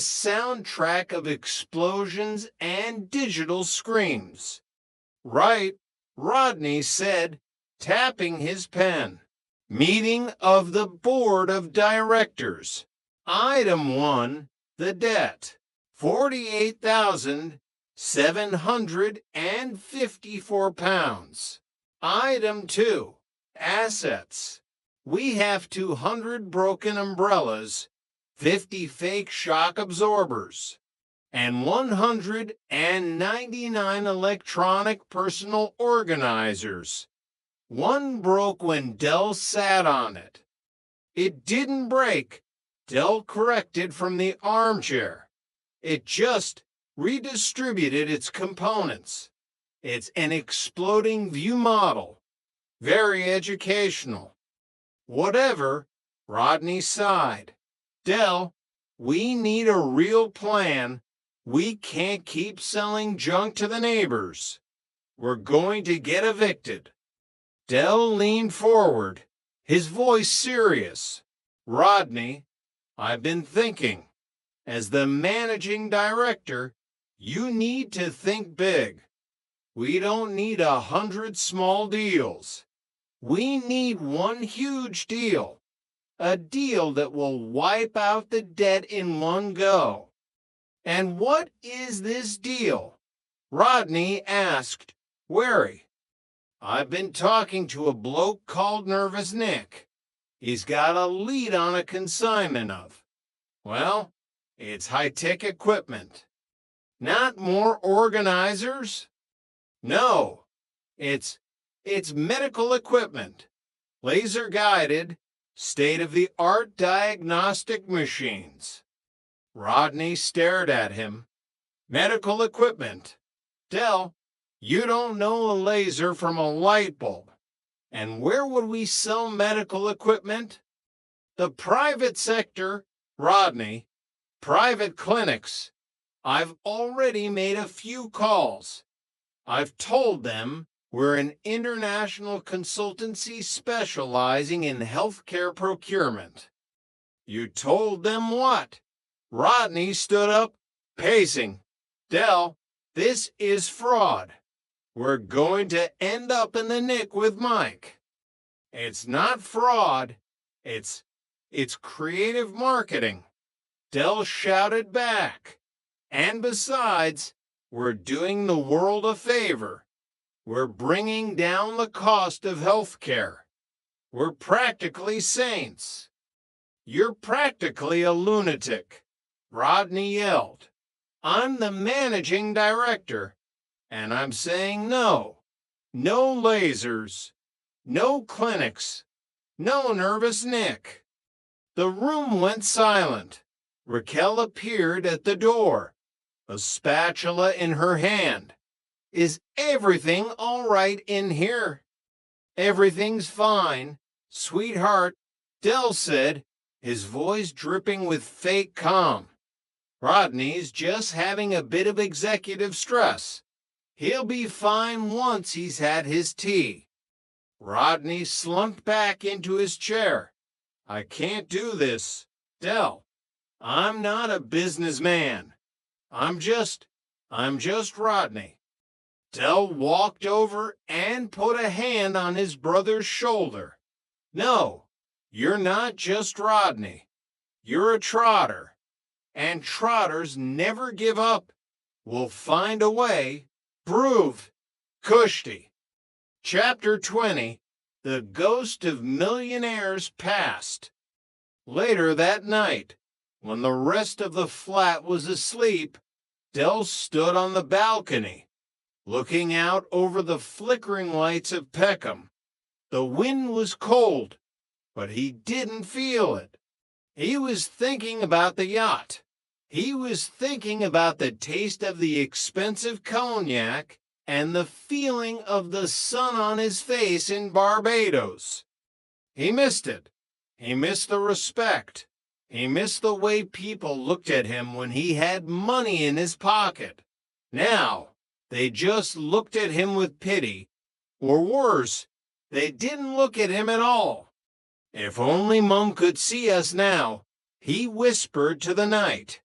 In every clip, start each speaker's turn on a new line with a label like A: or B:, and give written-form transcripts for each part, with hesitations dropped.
A: soundtrack of explosions and digital screams. Right, Rodney said, tapping his pen. Meeting of the Board of Directors. Item 1, the debt. £48,754. Item 2, assets. We have 200 broken umbrellas, 50 fake shock absorbers, and 199 electronic personal organizers. One broke when Dell sat on it. It didn't break, Dell corrected from the armchair. It just redistributed its components. It's an exploding view model. Very educational. Whatever, Rodney sighed. Dell, we need a real plan. We can't keep selling junk to the neighbors. We're going to get evicted. Dell leaned forward, his voice serious. Rodney, I've been thinking. As the managing director, you need to think big. We don't need 100 small deals. We need one huge deal. A deal that will wipe out the debt in one go. And what is this deal? Rodney asked, wary. I've been talking to a bloke called Nervous Nick. He's got a lead on a consignment of, well, it's high-tech equipment. Not more organizers? No, it's medical equipment. Laser-guided, state-of-the-art diagnostic machines. Rodney stared at him. Medical equipment. Dell, you don't know a laser from a light bulb. And where would we sell medical equipment? The private sector, Rodney. Private clinics. I've already made a few calls. I've told them we're an international consultancy specializing in healthcare procurement. You told them what? Rodney stood up, pacing. Dell, this is fraud. We're going to end up in the nick with Mike. It's not fraud. It's creative marketing. Dell shouted back. And besides, we're doing the world a favor. We're bringing down the cost of health care. We're practically saints. You're practically a lunatic, Rodney yelled. I'm the managing director, and I'm saying no. No lasers. No clinics. No Nervous Nick. The room went silent. Raquel appeared at the door, a spatula in her hand. Is everything all right in here? Everything's fine, sweetheart, Dell said, his voice dripping with fake calm. Rodney's just having a bit of executive stress. He'll be fine once he's had his tea. Rodney slumped back into his chair. I can't do this, Dell. I'm not a businessman. I'm just Rodney. Dell walked over and put a hand on his brother's shoulder. No, you're not just Rodney. You're a trotter. And trotters never give up. We'll find a way. Prove. Kushti. Chapter 20. The Ghost of Millionaires Past. Later that night, when the rest of the flat was asleep, Dell stood on the balcony, looking out over the flickering lights of Peckham. The wind was cold, but he didn't feel it. He was thinking about the yacht. He was thinking about the taste of the expensive cognac and the feeling of the sun on his face in Barbados. He missed it. He missed the respect. He missed the way people looked at him when he had money in his pocket. Now, they just looked at him with pity. Or worse, they didn't look at him at all. If only Mum could see us now, he whispered to the night.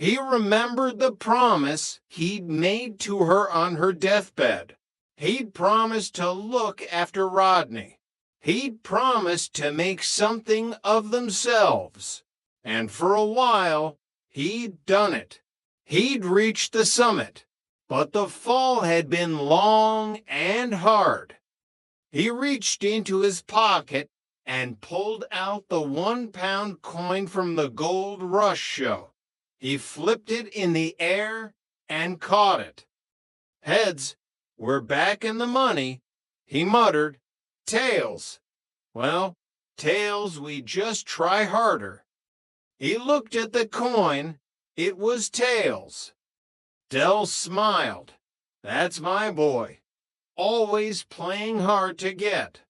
A: He remembered the promise he'd made to her on her deathbed. He'd promised to look after Rodney. He'd promised to make something of themselves. And for a while, he'd done it. He'd reached the summit. But the fall had been long and hard. He reached into his pocket and pulled out the 1-pound coin from the Gold Rush show. He flipped it in the air and caught it. Heads, we're back in the money, he muttered. Tails, well, tails, we just try harder. He looked at the coin. It was tails. Del smiled. That's my boy, always playing hard to get.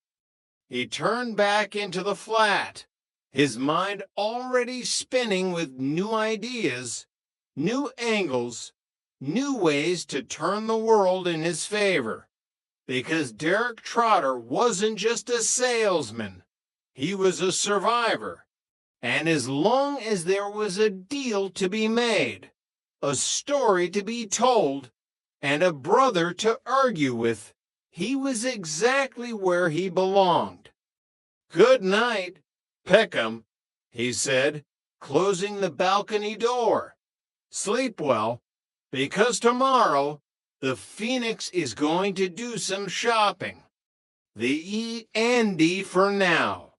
A: He turned back into the flat, his mind already spinning with new ideas, new angles, new ways to turn the world in his favor. Because Derek Trotter wasn't just a salesman, he was a survivor. And as long as there was a deal to be made, a story to be told, and a brother to argue with, he was exactly where he belonged. Good night, Peckham, he said, closing the balcony door. Sleep well, because tomorrow the Phoenix is going to do some shopping. The E&D for now.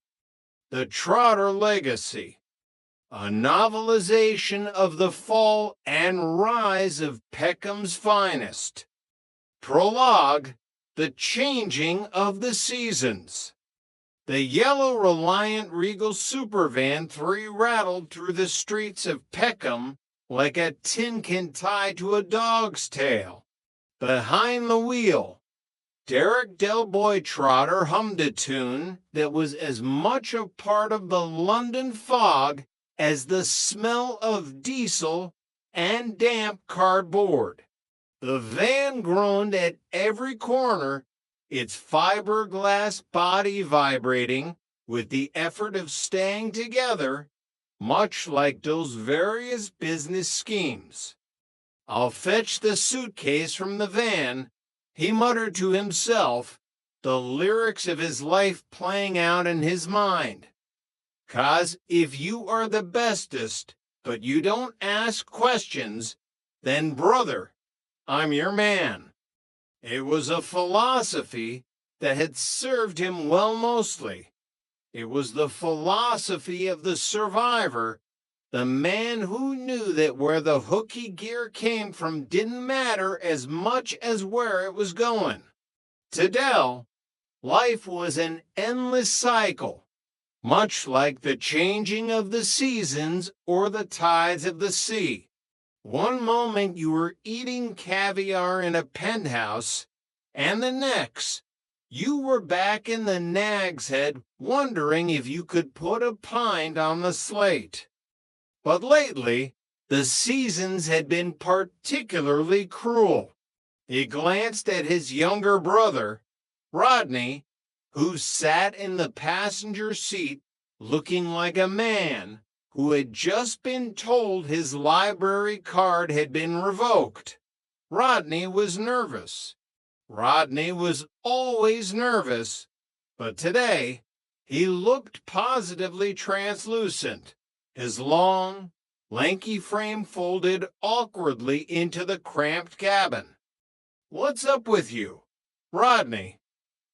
A: The Trotter Legacy. A novelization of the fall and rise of Peckham's finest. Prologue, the changing of the seasons. The yellow Reliant Regal Supervan 3 rattled through the streets of Peckham like a tin can tied to a dog's tail. Behind the wheel, Derek Del Boy Trotter hummed a tune that was as much a part of the London fog as the smell of diesel and damp cardboard. The van groaned at every corner, its fiberglass body vibrating with the effort of staying together, much like those various business schemes. I'll fetch the suitcase from the van, he muttered to himself, the lyrics of his life playing out in his mind. 'Cause if you are the bestest, but you don't ask questions, then brother, I'm your man. It was a philosophy that had served him well mostly. It was the philosophy of the survivor, the man who knew that where the hooky gear came from didn't matter as much as where it was going. To Del, life was an endless cycle, much like the changing of the seasons or the tides of the sea. One moment you were eating caviar in a penthouse, and the next, you were back in the Nag's Head wondering if you could put a pint on the slate. But lately, the seasons had been particularly cruel. He glanced at his younger brother, Rodney, who sat in the passenger seat looking like a man who had just been told his library card had been revoked. Rodney was nervous. Rodney was always nervous, but today he looked positively translucent, his long, lanky frame folded awkwardly into the cramped cabin. "What's up with you, Rodney?"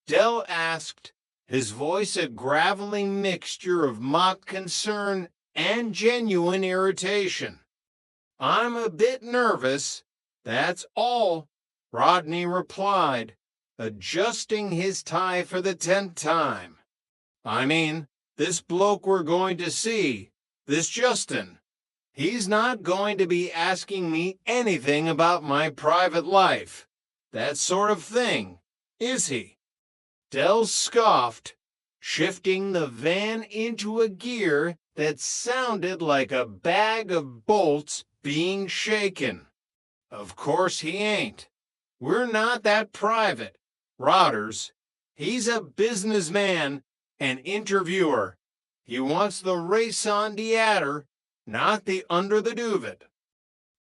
A: Del asked, his voice a gravelly mixture of mock concern and genuine irritation. "I'm a bit nervous, that's all," Rodney replied, adjusting his tie for the 10th time. "I mean, this bloke we're going to see, this Justin, he's not going to be asking me anything about my private life, that sort of thing, is he?" Del scoffed, shifting the van into a gear that sounded like a bag of bolts being shaken. "Of course he ain't. We're not that private, Rotters. He's a businessman, an interviewer. He wants the raison d'etre, not the under the duvet."